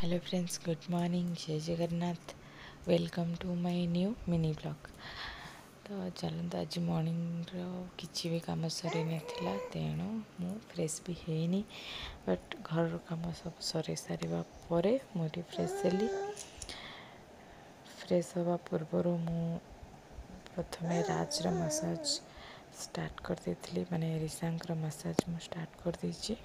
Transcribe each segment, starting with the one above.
Hello friends, good morning, Jai Jagannath. Welcome to my new mini blog. तो चलते आज morning किसी भी कम सर ना, तेणु मु फ्रेश भी है, बट घर कम सब सर सारा मुझे फ्रेश हेली। फ्रेश हवा पूर्वर मु प्रथम राजर मसाज स्टार्ट कर देती, माने रिशांकर मसाज मु स्टार्ट कर देछि।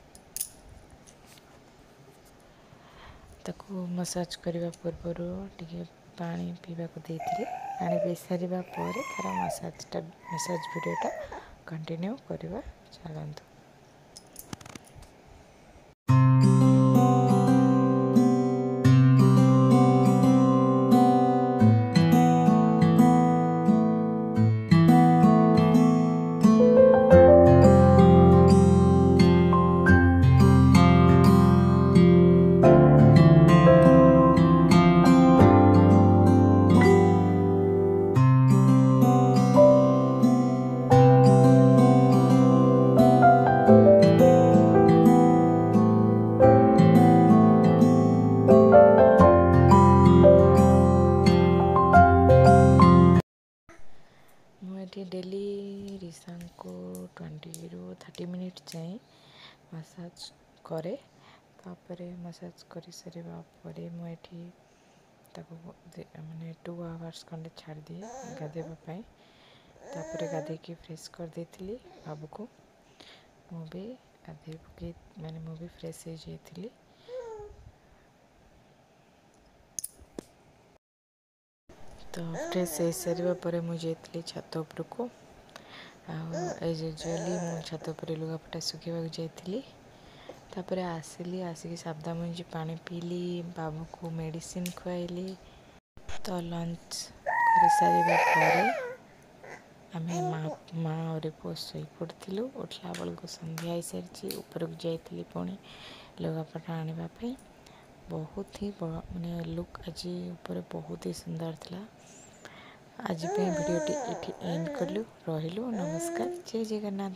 ताको मसाज करने पूर्वर टिके पानी पीवा को देती। पानी पी सारा पर तार मसाज वीडियोटा कंटिन्यू करवा चलतु। मुझे डेली रिशांग को 20 ରୁ 30 मिनिट जाए मसाज करे। तापर मसाज कर सारा मुझे माने 2 आवर्स खंडे छाड़ दिए गाधेवाई। तापर गाधे की फ्रेश कर देती बाबू को। मुझे गाधे पकई माने मुझे फ्रेश हो जाती। तो फ्रेश हो सारा पर मुझे छत उपर को एज यूजुअली मु छत उपर लुगापटा सुखा जाइली। तापर आसिली, आसिक साबदा मुझे पानी पीली, बाबू को मेडिसिन खुआली। तो लंच कर सारा आम माँ और पुओ शई पड़ू। उठला बेल को संध्या हो सारी। ऊपर को जाइली पुणी लुगापटा आने। बहुत ही माने लुक आज ऊपर बहुत ही सुंदर था। आज वीडियोटी ये एंड कलु। रहिलु। नमस्कार, जय जगन्नाथ।